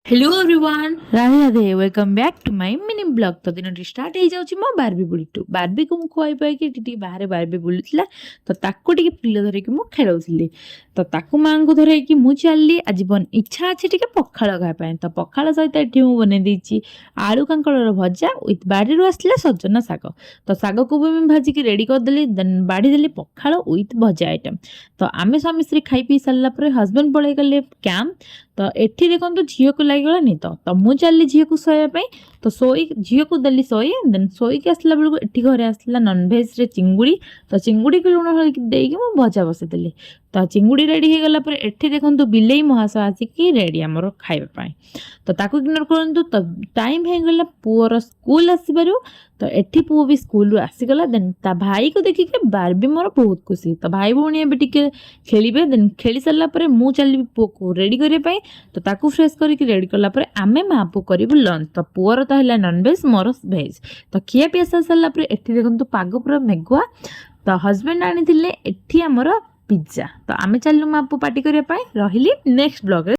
Hello everyone, Radhe Radhe, welcome back to my mini blog. तो दिन start हो जाउची मो बारबी बुलीटू। बारबी को मु खुआई पाई कि टिटी बाहर बारबी बुलुतला, तो ताको टिके फुल धरे कि मु खेलौथिली। तो ताको मां को धरे कि मु चलली। आज बन इच्छा अछि टिके पखाळ खाय पाए, तो पखाळ सहित एठी मु बने देछि आलू कांकड़र भजा विथ बाड़ी रो आसला सजना साग। तो साग को भी मैं भाजी की रेडी कर देली, देन बाड़ी देली पखाळ विथ भजा आइटम। तो आमे स्वामी स्त्री खाई पी सारला पर हस्बैंड पळै गले कैंप। तो एठी देखो झील को लगे नी, तो मु चलली झील को शोया। तो शोई झील को देली शोई, देन शोई के आसला बेलू एठी घरे आसला नॉनवेज रे चिंगुड़ी। तो चिंगुड़ी को लुण हल्दी देकी मु भजा बसैदेली। तो चिंगुड़ी रेडी हो गला पर एठी देखो बिलेई महाशय आसिकी रेडी आमर खाइबा पाई। तो ताको इग्नोर करंतु। तो टाइम हो गला पुअर स्कूल आसीबारु। तो एठी पुओ भी स्कूल आसीगला। देन ता भाई को देखि के बारबी मोर बहुत खुशी। तो भाई भौणी एबे टिके खेलिबे। देन खेली सारला पर मु चलबी पुओ को रेडी करे पाई। तो ताकू फ्रेश करके रेडी करला पर आमे मां पु करिबु लंच। तो पुअर तो हला नॉनवेज, मोर वेज। तो खिया पिया सारला पर एठी देखंतु पाग पूरा मेघुआ। तो हस्बैंड आनी थिले एठी हमर पिज्जा। तो आमे चललु मां पु पार्टी करे पाई। रहिली नेक्स्ट ब्लॉग।